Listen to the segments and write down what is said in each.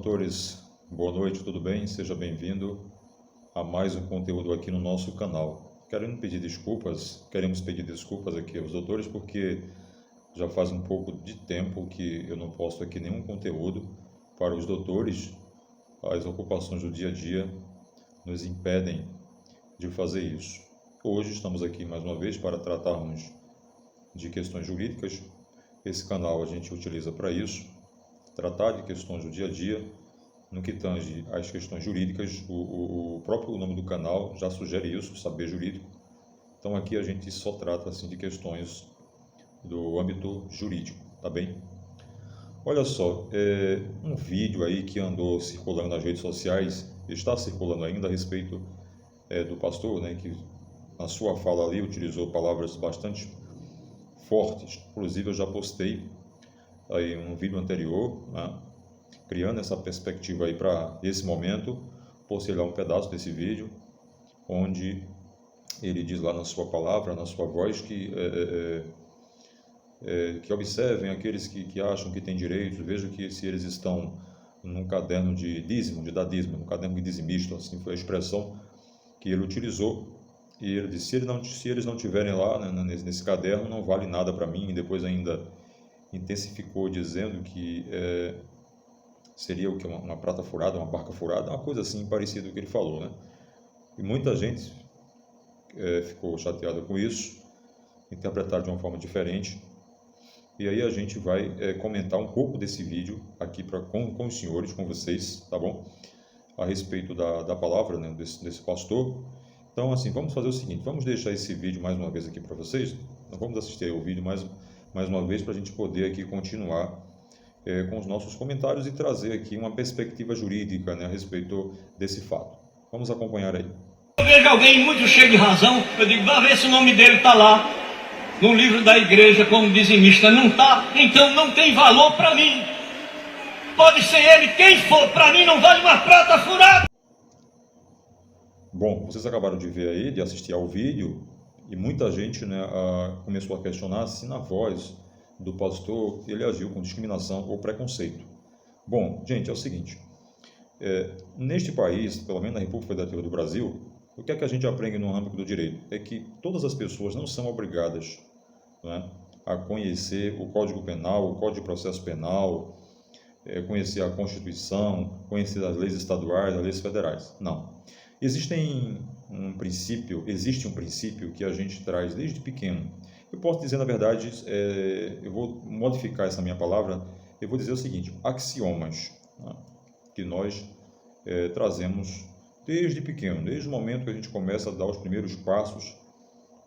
doutores, boa noite, tudo bem? Seja bem-vindo a mais um conteúdo aqui no nosso canal. Queremos pedir desculpas aqui aos doutores porque já faz um pouco de tempo que eu não posto aqui nenhum conteúdo para os doutores. As ocupações do dia a dia nos impedem de fazer isso. Hoje estamos aqui mais uma vez para tratarmos de questões jurídicas. Esse canal a gente utiliza para isso, tratar de questões do dia a dia. No que tange às questões jurídicas, o próprio nome do canal já sugere isso, saber jurídico. Então aqui a gente só trata assim de questões do âmbito jurídico, tá bem? Olha só, um vídeo aí que andou circulando nas redes sociais, está circulando ainda a respeito do pastor, né, que na sua fala ali utilizou palavras bastante fortes. Inclusive eu já postei aí um vídeo anterior, né, criando essa perspectiva aí para esse momento. Postei lá um pedaço desse vídeo, onde ele diz lá na sua palavra, na sua voz, que observem aqueles que acham que têm direitos, vejam que se eles estão num caderno de dízimo, de dadismo, num caderno de dizimista, assim foi a expressão que ele utilizou. E ele disse, se eles não tiverem lá, né, nesse caderno, não vale nada para mim. E depois ainda intensificou dizendo que seria o que? Uma prata furada, uma barca furada, uma coisa assim parecida com o que ele falou, né? E muita gente ficou chateada com isso, interpretaram de uma forma diferente. E aí a gente vai comentar um pouco desse vídeo aqui com os senhores, com vocês, tá bom? A respeito da palavra, né, desse pastor. Então, assim, vamos fazer o seguinte, vamos deixar esse vídeo mais uma vez aqui para vocês. Nós vamos assistir ao vídeo mais uma vez para a gente poder aqui continuar com os nossos comentários e trazer aqui uma perspectiva jurídica, né, a respeito desse fato. Vamos acompanhar aí. Eu vejo alguém muito cheio de razão, eu digo, vá ver se o nome dele está lá no livro da igreja como dizimista. Não está, então não tem valor para mim. Pode ser ele quem for, para mim não vale uma prata furada. Bom, vocês acabaram de ver aí, de assistir ao vídeo, e muita gente, né, começou a questionar se na voz do pastor ele agiu com discriminação ou preconceito. Bom, gente, é o seguinte, neste país, pelo menos na República Federativa do Brasil, o que é que a gente aprende no âmbito do direito? É que todas as pessoas não são obrigadas, né, a conhecer o Código Penal, o Código de Processo Penal, conhecer a Constituição, conhecer as leis estaduais, as leis federais. Não. Existe um princípio que a gente traz desde pequeno. Eu posso dizer, na verdade, eu vou modificar essa minha palavra, eu vou dizer o seguinte, axiomas, né, que nós trazemos desde pequeno, desde o momento que a gente começa a dar os primeiros passos,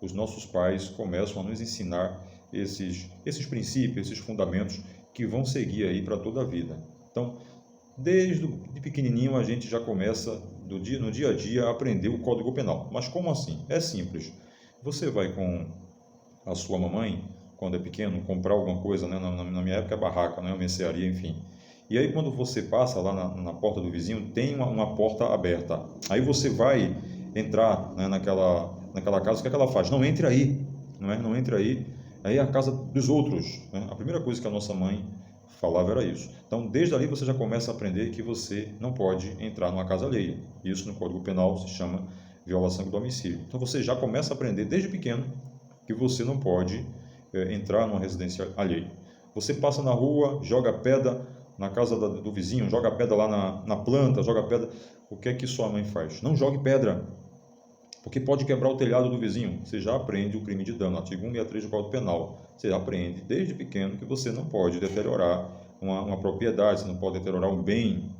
os nossos pais começam a nos ensinar esses princípios, esses fundamentos que vão seguir aí para toda a vida. Então, desde pequenininho a gente já começa no dia a dia a aprender o Código Penal. Mas como assim? É simples. Você vai com a sua mamãe, quando é pequeno, comprar alguma coisa, né? Na minha época é barraca, né? Uma mercearia, enfim. E aí quando você passa lá na porta do vizinho, tem uma porta aberta. Aí você vai entrar, né, naquela casa, o que é que ela faz? Não entre aí, não entre aí. Aí é a casa dos outros, né? A primeira coisa que a nossa mãe falava era isso. Então, desde ali você já começa a aprender que você não pode entrar numa casa alheia. Isso no Código Penal se chama violação do domicílio. Então, você já começa a aprender desde pequeno que você não pode entrar numa residência alheia. Você passa na rua, joga pedra na casa do vizinho, joga pedra lá na planta, joga pedra. O que é que sua mãe faz? Não jogue pedra, porque pode quebrar o telhado do vizinho. Você já aprende o crime de dano, artigo 163 do Código Penal. Você aprende desde pequeno que você não pode deteriorar uma propriedade, você não pode deteriorar um bem,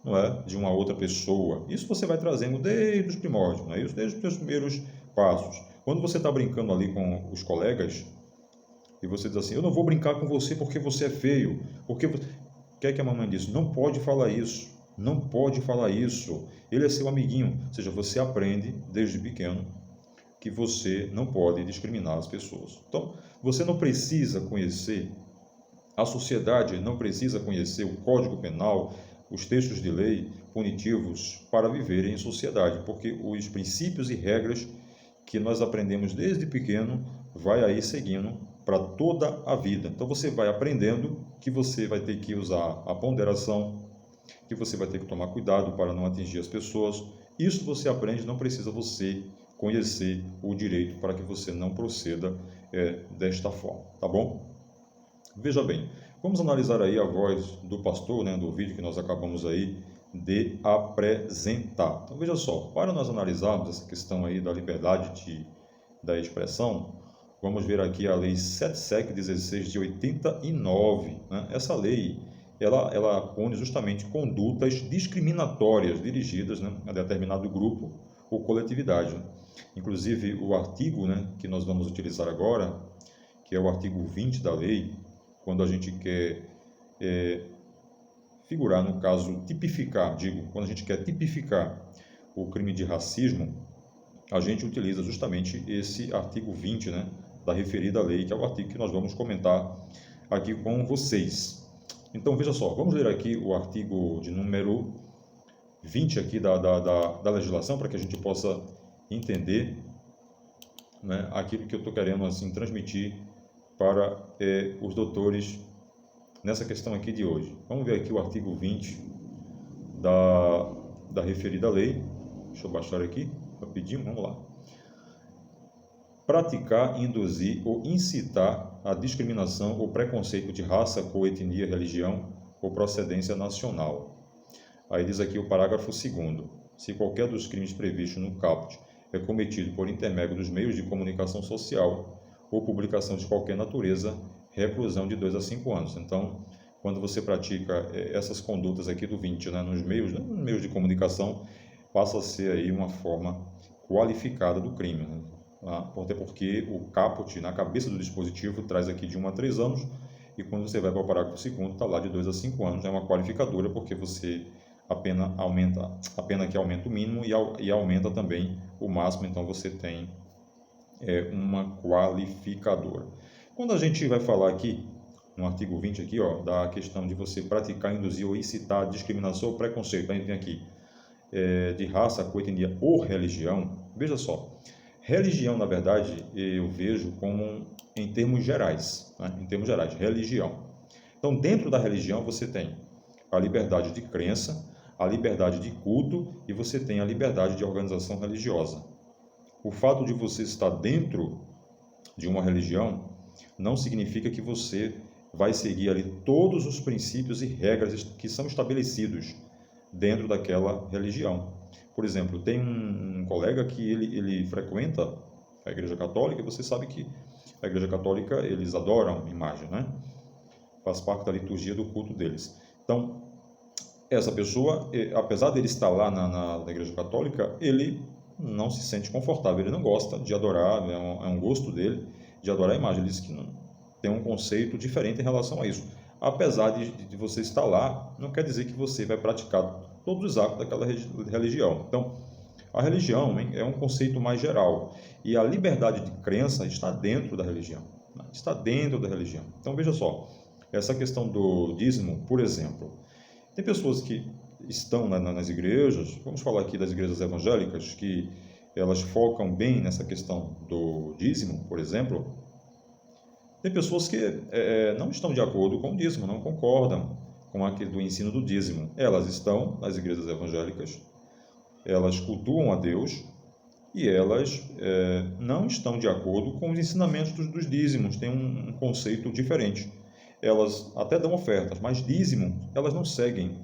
não é, de uma outra pessoa. Isso você vai trazendo desde os primórdios, não é isso? Desde os seus primeiros passos. Quando você está brincando ali com os colegas e você diz assim, eu não vou brincar com você porque você é feio, porque o que é que a mamãe disse? Não pode falar isso. Não pode falar isso. Ele é seu amiguinho. Ou seja, você aprende desde pequeno que você não pode discriminar as pessoas. Então, você não precisa conhecer, a sociedade não precisa conhecer o Código Penal, os textos de lei punitivos para viver em sociedade, porque os princípios e regras que nós aprendemos desde pequeno vai aí seguindo para toda a vida. Então, você vai aprendendo que você vai ter que usar a ponderação, que você vai ter que tomar cuidado para não atingir as pessoas. Isso você aprende, não precisa você conhecer o direito para que você não proceda desta forma, tá bom? Veja bem, vamos analisar aí a voz do pastor, né, do vídeo que nós acabamos aí de apresentar. Então veja só, para nós analisarmos essa questão aí da liberdade da expressão, vamos ver aqui a lei 7.16 de 89, né? Essa lei, ela pune justamente condutas discriminatórias dirigidas, né, a determinado grupo ou coletividade. Inclusive o artigo, né, que nós vamos utilizar agora, que é o artigo 20 da lei, quando a gente quer figurar, no caso, tipificar, quando a gente quer tipificar o crime de racismo, a gente utiliza justamente esse artigo 20, né, da referida lei, que é o artigo que nós vamos comentar aqui com vocês. Então, veja só, vamos ler aqui o artigo de número 20 aqui da legislação, para que a gente possa entender, né, aquilo que eu estou querendo assim, transmitir para os doutores nessa questão aqui de hoje. Vamos ver aqui o artigo 20 da referida lei. Deixa eu baixar aqui rapidinho, vamos lá. Praticar, induzir ou incitar a discriminação ou preconceito de raça, cor, etnia, religião ou procedência nacional. Aí diz aqui o parágrafo 2º. Se qualquer dos crimes previstos no caput é cometido por intermédio dos meios de comunicação social ou publicação de qualquer natureza, reclusão de 2 a 5 anos. Então, quando você pratica essas condutas aqui do 20, né, nos meios de comunicação, passa a ser aí uma forma qualificada do crime, né? Até porque o caput, na cabeça do dispositivo, traz aqui de 1 a 3 anos, e quando você vai para o parágrafo 2º, está lá de 2 a 5 anos. É uma qualificadora, porque você a pena que aumenta o mínimo e aumenta também o máximo, então você tem uma qualificadora. Quando a gente vai falar aqui, no artigo 20 aqui, ó, da questão de você praticar, induzir ou incitar discriminação ou preconceito, a gente tem aqui de raça, cor, etnia ou religião. Veja só, religião, na verdade, eu vejo como em termos gerais, né? Em termos gerais, religião. Então, dentro da religião, você tem a liberdade de crença, a liberdade de culto e você tem a liberdade de organização religiosa. O fato de você estar dentro de uma religião não significa que você vai seguir ali todos os princípios e regras que são estabelecidos dentro daquela religião. Por exemplo, tem um colega que ele frequenta a Igreja Católica, e você sabe que a Igreja Católica, eles adoram imagem, né? Faz parte da liturgia do culto deles. Então, essa pessoa, apesar dele estar lá na Igreja Católica, ele não se sente confortável, ele não gosta de adorar, é um gosto dele de adorar a imagem. Ele diz que tem um conceito diferente em relação a isso. Apesar de você estar lá, não quer dizer que você vai praticar todos os atos daquela religião. Então, a religião é um conceito mais geral, e a liberdade de crença está dentro da religião. Né? Está dentro da religião. Então, veja só, essa questão do dízimo, por exemplo, tem pessoas que estão nas igrejas, vamos falar aqui das igrejas evangélicas, que elas focam bem nessa questão do dízimo, por exemplo. Tem pessoas que não estão de acordo com o dízimo, não concordam com aquele do ensino do dízimo. Elas estão nas igrejas evangélicas, elas cultuam a Deus e elas não estão de acordo com os ensinamentos dos dízimos, tem um conceito diferente. Elas até dão ofertas, mas dízimo, elas não seguem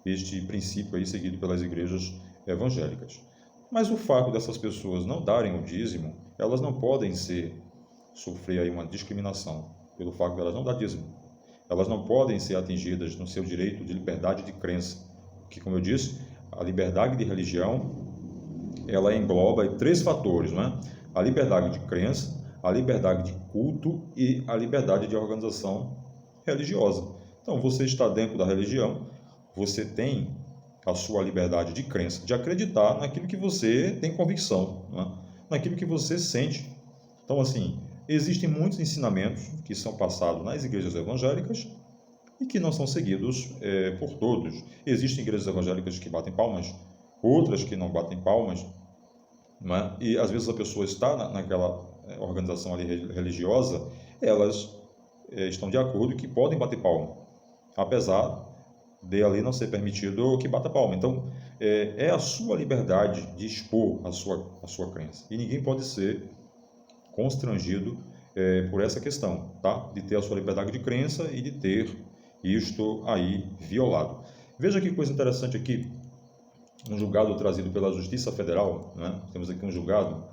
este princípio aí seguido pelas igrejas evangélicas. Mas o fato dessas pessoas não darem o dízimo, elas não podem sofrer aí uma discriminação pelo fato de elas não dar dízimo. Elas não podem ser atingidas no seu direito de liberdade de crença, que, como eu disse, a liberdade de religião, ela engloba 3 fatores, né? A liberdade de crença, a liberdade de culto e a liberdade de organização religiosa. Então, você está dentro da religião, você tem a sua liberdade de crença, de acreditar naquilo que você tem convicção, né? Naquilo que você sente. Então, assim, existem muitos ensinamentos que são passados nas igrejas evangélicas e que não são seguidos por todos. Existem igrejas evangélicas que batem palmas, outras que não batem palmas, né? E às vezes a pessoa está naquela organização ali religiosa, elas estão de acordo que podem bater palma, apesar de a lei não ser permitido que bata palma. Então, é a sua liberdade de expor a sua crença. E ninguém pode ser constrangido por essa questão, tá? De ter a sua liberdade de crença e de ter isto aí violado. Veja que coisa interessante aqui, um julgado trazido pela Justiça Federal, né? Temos aqui um julgado,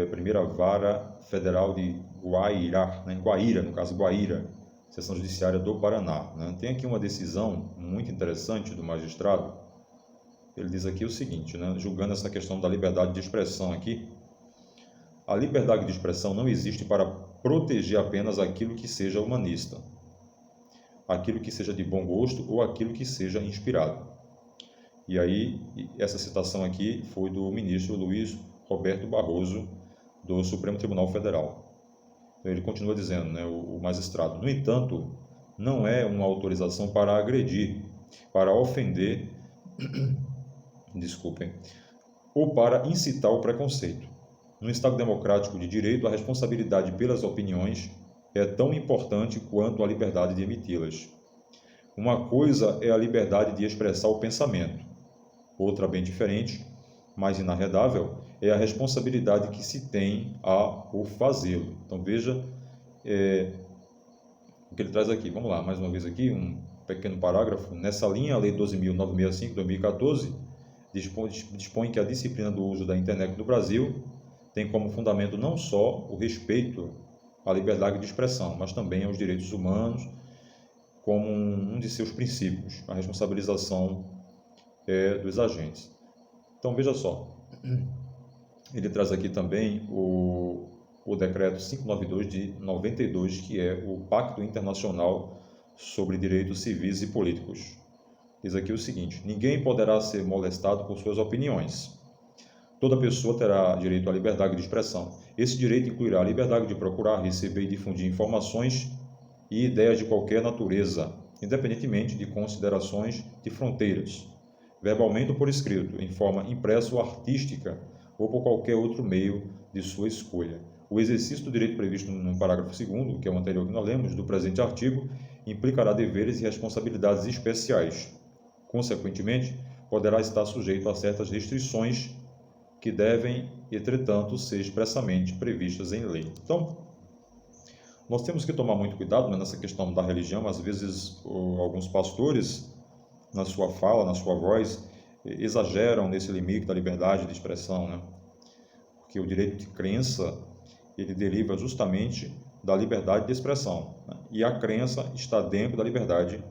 primeira vara federal de Guaíra, né? Guaíra, no caso Guaíra, seção judiciária do Paraná, né? Tem aqui uma decisão muito interessante do magistrado. Ele diz aqui o seguinte, né? Julgando essa questão da liberdade de expressão aqui: a liberdade de expressão não existe para proteger apenas aquilo que seja humanista, aquilo que seja de bom gosto ou aquilo que seja inspirado. E aí, essa citação aqui foi do ministro Luiz Roberto Barroso, do Supremo Tribunal Federal. Então, ele continua dizendo, né, o magistrado: no entanto, não é uma autorização para agredir, para ofender, desculpem, ou para incitar o preconceito. No Estado democrático de direito, a responsabilidade pelas opiniões é tão importante quanto a liberdade de emiti-las. Uma coisa é a liberdade de expressar o pensamento, outra bem diferente, mas inarredável, é a responsabilidade que se tem ao fazê-lo. Então veja o que ele traz aqui. Vamos lá, mais uma vez aqui, um pequeno parágrafo. Nessa linha, a Lei 12.965 de 2014 dispõe que a disciplina do uso da internet no Brasil tem como fundamento não só o respeito à liberdade de expressão, mas também aos direitos humanos, como um de seus princípios, a responsabilização dos agentes. Então, veja só, ele traz aqui também o decreto 592 de 92, que é o Pacto Internacional sobre Direitos Civis e Políticos. Diz aqui o seguinte: ninguém poderá ser molestado por suas opiniões. Toda pessoa terá direito à liberdade de expressão. Esse direito incluirá a liberdade de procurar, receber e difundir informações e ideias de qualquer natureza, independentemente de considerações de fronteiras, verbalmente ou por escrito, em forma impressa ou artística, ou por qualquer outro meio de sua escolha. O exercício do direito previsto no parágrafo 2º, que é o anterior que nós lemos, do presente artigo, implicará deveres e responsabilidades especiais. Consequentemente, poderá estar sujeito a certas restrições que devem, entretanto, ser expressamente previstas em lei. Então, nós temos que tomar muito cuidado, né, nessa questão da religião. Às vezes, alguns pastores, na sua fala, na sua voz, exageram nesse limite da liberdade de expressão, né? Porque o direito de crença, ele deriva justamente da liberdade de expressão, né? E a crença está dentro da liberdade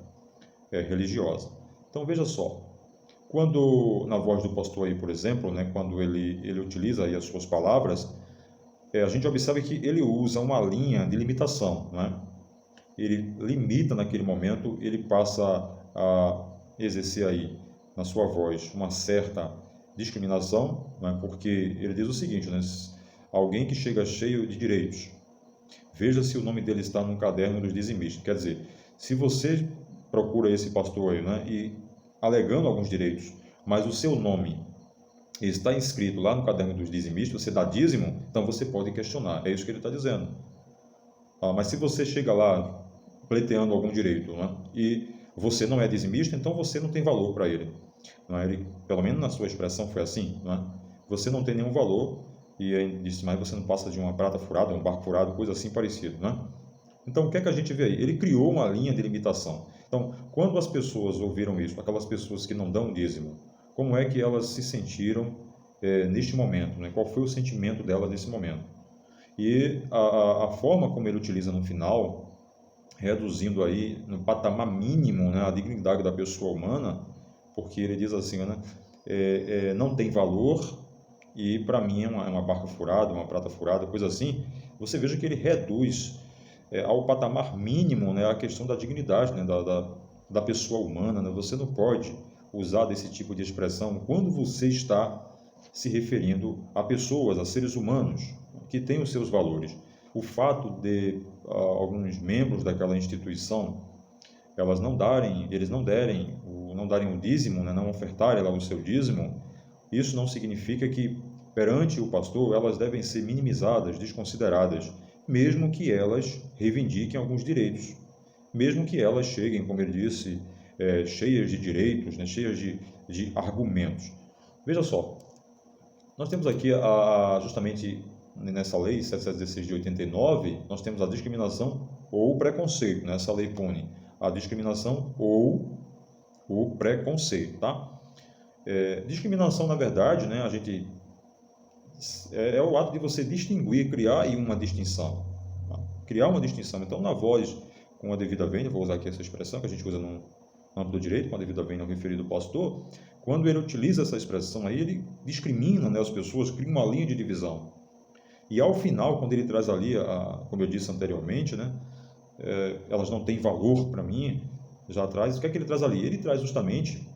religiosa. Então, veja só, quando, na voz do pastor aí, por exemplo, né, quando ele utiliza aí as suas palavras, a gente observa que ele usa uma linha de limitação, né? Ele limita naquele momento, ele passa a exercer aí na sua voz uma certa discriminação, né? Porque ele diz o seguinte, né? Alguém que chega cheio de direitos, veja se o nome dele está no caderno dos dizimistas. Quer dizer, se você procura esse pastor aí, né, e alegando alguns direitos, mas o seu nome está inscrito lá no caderno dos dizimistas, você dá dízimo, então você pode questionar. É isso que ele está dizendo. Mas se você chega lá pleiteando algum direito, né, e você não é dizimista, então você não tem valor para ele. Não é? Ele, pelo menos na sua expressão foi assim. Não é? Você não tem nenhum valor, e ele disse, mas você não passa de uma prata furada, um barco furado, coisa assim parecida. Não é? Então, o que é que a gente vê aí? Ele criou uma linha de limitação. Então, quando as pessoas ouviram isso, aquelas pessoas que não dão dízimo, como é que elas se sentiram neste momento? Né? Qual foi o sentimento delas nesse momento? E a forma como ele utiliza no final, reduzindo aí no patamar mínimo, né, a dignidade da pessoa humana, porque ele diz assim, né, não tem valor e para mim é uma barca furada, uma prata furada, coisa assim. Você veja que ele reduz ao patamar mínimo, né, a questão da dignidade, né, da pessoa humana. Né? Você não pode usar desse tipo de expressão quando você está se referindo a pessoas, a seres humanos que têm os seus valores. O fato de alguns membros daquela instituição eles não darem o dízimo, né, não ofertarem lá o seu dízimo, isso não significa que perante o pastor elas devem ser minimizadas, desconsideradas, mesmo que elas reivindiquem alguns direitos, mesmo que elas cheguem, como ele disse, cheias de direitos, né, cheias de argumentos. Veja só, nós temos aqui justamente nessa lei 7716 de 89, nós temos a discriminação ou o preconceito, né? Essa lei pune a discriminação ou o preconceito, tá? Discriminação, na verdade, né, é o ato de você distinguir, criar aí uma distinção, tá? Criar uma distinção. Então, na voz com a devida vênia, vou usar aqui essa expressão que a gente usa no âmbito do direito, com a devida vênia ao referido pastor, quando ele utiliza essa expressão aí, ele discrimina, né, as pessoas, cria uma linha de divisão. E ao final, quando ele traz ali, como eu disse anteriormente, né, elas não têm valor para mim, já traz, o que é que ele traz ali? Ele traz justamente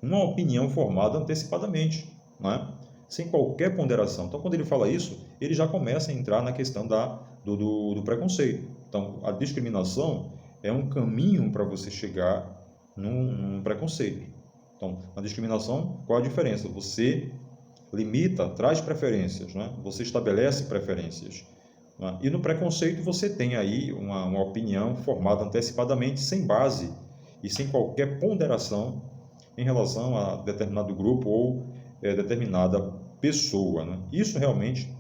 uma opinião formada antecipadamente, né, sem qualquer ponderação. Então, quando ele fala isso, ele já começa a entrar na questão do preconceito. Então, a discriminação é um caminho para você chegar num preconceito. Então, na discriminação, qual a diferença? Você limita, traz preferências, né? Você estabelece preferências. Né? E no preconceito você tem aí uma opinião formada antecipadamente, sem base e sem qualquer ponderação em relação a determinado grupo ou determinada pessoa. Né? Isso realmente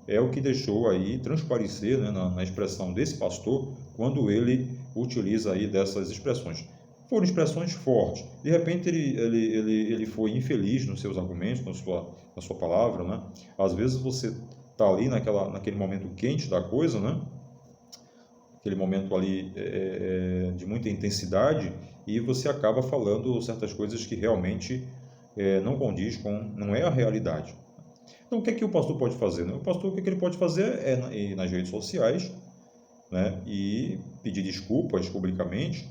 é o que deixou aí transparecer, né, na expressão desse pastor, quando ele utiliza aí dessas expressões. Foram expressões fortes. De repente ele foi infeliz nos seus argumentos, na sua palavra, né? Às vezes você está ali naquele momento quente da coisa, né? Aquele momento ali de muita intensidade, e você acaba falando certas coisas que realmente não é a realidade. Então, o que é que o pastor pode fazer? Né? O pastor, o que ele pode fazer é ir nas redes sociais, né, e pedir desculpas publicamente.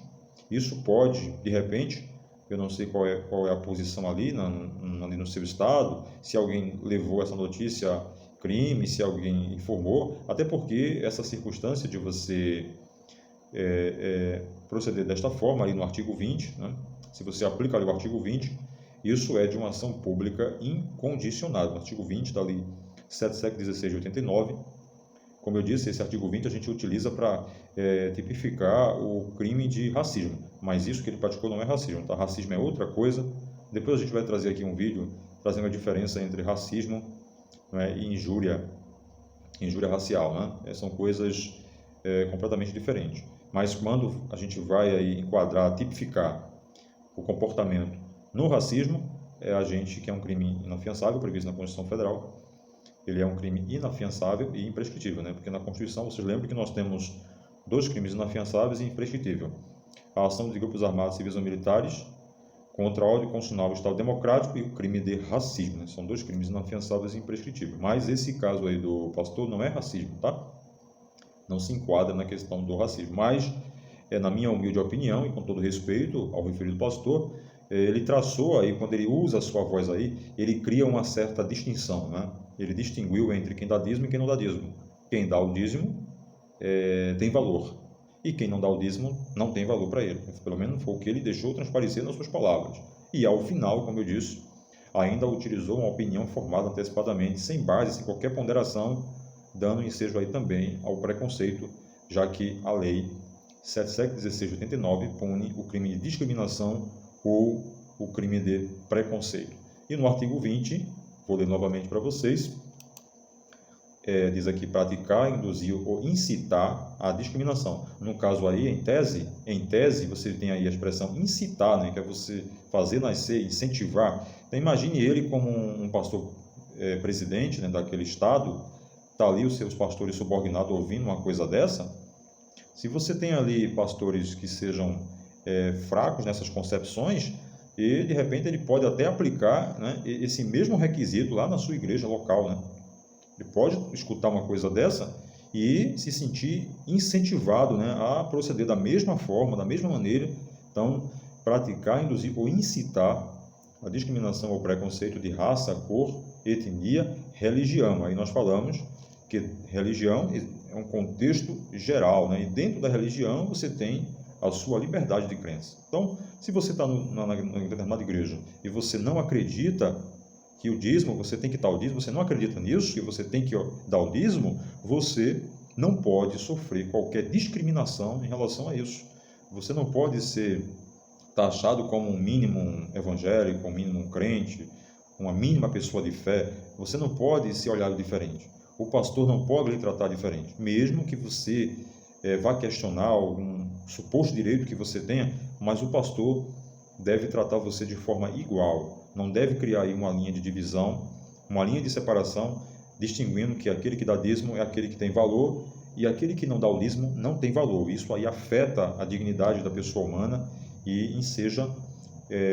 Isso pode, de repente, eu não sei qual é a posição ali no seu estado, se alguém levou essa notícia a crime, se alguém informou, até porque essa circunstância de você proceder desta forma, ali no artigo 20, né, se você aplica ali o artigo 20, isso é de uma ação pública incondicionada. No artigo 20 da Lei 7716 de 89, como eu disse, esse artigo 20 a gente utiliza para tipificar o crime de racismo, mas isso que ele praticou não é racismo, tá? Racismo é outra coisa. Depois a gente vai trazer aqui um vídeo trazendo a diferença entre racismo, né, e injúria racial, né? São coisas completamente diferentes. Mas quando a gente vai aí enquadrar, tipificar o comportamento no racismo, a gente que é um crime inafiançável previsto na Constituição Federal. Ele é um crime inafiançável e imprescritível, né? Porque na Constituição, vocês lembram que nós temos dois crimes inafiançáveis e imprescritível: a ação de grupos armados, civis ou militares contra a ordem constitucional do Estado Democrático e o crime de racismo, né? São dois crimes inafiançáveis e imprescritíveis. Mas esse caso aí do pastor não é racismo, tá? Não se enquadra na questão do racismo. Mas, na minha humilde opinião, e com todo respeito ao referido pastor, ele traçou aí, quando ele usa a sua voz aí, ele cria uma certa distinção, né? Ele distinguiu entre quem dá dízimo e quem não dá dízimo. Quem dá o dízimo tem valor, e quem não dá o dízimo não tem valor para ele. Pelo menos foi o que ele deixou transparecer nas suas palavras. E ao final, como eu disse, ainda utilizou uma opinião formada antecipadamente, sem base, sem qualquer ponderação, dando ensejo aí também ao preconceito, já que a lei 7716 de 89 pune o crime de discriminação ou o crime de preconceito. E no artigo 20, vou ler novamente para vocês, diz aqui: praticar, induzir ou incitar a discriminação. No caso aí, em tese, você tem aí a expressão incitar, né, que é você fazer nascer, incentivar. Então imagine ele como um pastor presidente, né, daquele estado, está ali os seus pastores subordinados ouvindo uma coisa dessa. Se você tem ali pastores que sejam fracos nessas concepções, e de repente ele pode até aplicar, né, esse mesmo requisito lá na sua igreja local, né? Ele pode escutar uma coisa dessa e se sentir incentivado, né, a proceder da mesma forma, da mesma maneira. Então, praticar, induzir ou incitar a discriminação ou preconceito de raça, cor, etnia, religião. Aí nós falamos que religião é um contexto geral, né? E dentro da religião você tem a sua liberdade de crença. Então, se você está na determinada igreja e você não acredita que o dízimo, você tem que dar o dízimo, você não acredita nisso, que você tem que dar o dízimo, você não pode sofrer qualquer discriminação em relação a isso. Você não pode ser taxado como um mínimo evangélico, um mínimo crente, uma mínima pessoa de fé, você não pode se olhar diferente. O pastor não pode lhe tratar diferente, mesmo que você vá questionar algum suposto direito que você tenha, mas o pastor deve tratar você de forma igual. Não deve criar aí uma linha de divisão, uma linha de separação, distinguindo que aquele que dá dízimo é aquele que tem valor e aquele que não dá o dízimo não tem valor. Isso aí afeta a dignidade da pessoa humana e enseja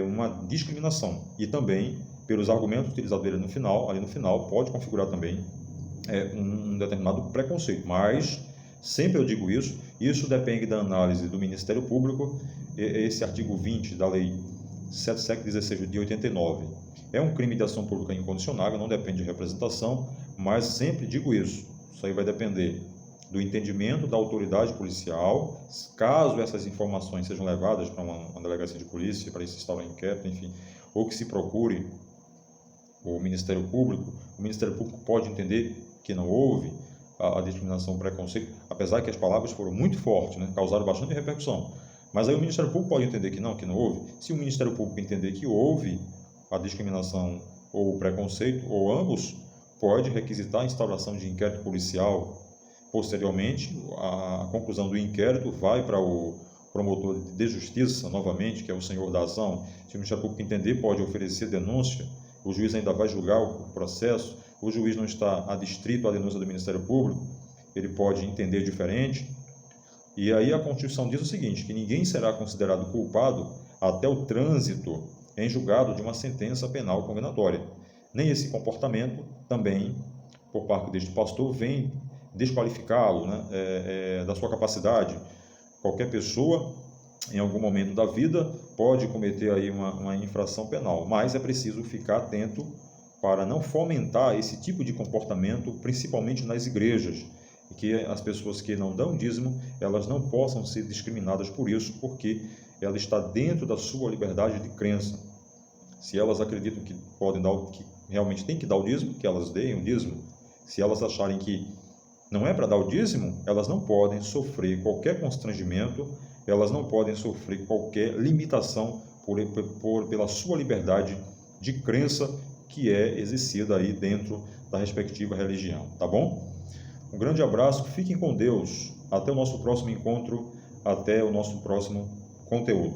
uma discriminação. E também, pelos argumentos utilizados ali no final pode configurar também um determinado preconceito. Mas, sempre eu digo isso depende da análise do Ministério Público. Esse artigo 20 da Lei 7.16 de 89 é um crime de ação pública incondicionável, não depende de representação, mas sempre digo isso aí vai depender do entendimento da autoridade policial, caso essas informações sejam levadas para uma delegacia de polícia, para se instaurar um inquérito, enfim, ou que se procure o Ministério Público pode entender que não houve a discriminação, o preconceito, apesar que as palavras foram muito fortes, né, causaram bastante repercussão. Mas aí o Ministério Público pode entender que não houve. Se o Ministério Público entender que houve a discriminação ou o preconceito, ou ambos, pode requisitar a instauração de inquérito policial. Posteriormente, a conclusão do inquérito vai para o promotor de justiça, novamente, que é o senhor da ação. Se o Ministério Público entender, pode oferecer denúncia, o juiz ainda vai julgar o processo, o juiz não está adstrito à denúncia do Ministério Público, ele pode entender diferente. E aí a Constituição diz o seguinte, que ninguém será considerado culpado até o trânsito em julgado de uma sentença penal condenatória. Nem esse comportamento também, por parte deste pastor, vem desqualificá-lo, né, da sua capacidade. Qualquer pessoa, em algum momento da vida, pode cometer aí uma infração penal, mas é preciso ficar atento para não fomentar esse tipo de comportamento, principalmente nas igrejas, e que as pessoas que não dão dízimo, elas não possam ser discriminadas por isso, porque ela está dentro da sua liberdade de crença. Se elas acreditam que podem dar, que realmente tem que dar o dízimo, que elas deem o dízimo. Se elas acharem que não é para dar o dízimo, elas não podem sofrer qualquer constrangimento, elas não podem sofrer qualquer limitação pela sua liberdade de crença que é exercida aí dentro da respectiva religião, tá bom? Um grande abraço, fiquem com Deus, até o nosso próximo encontro, até o nosso próximo conteúdo.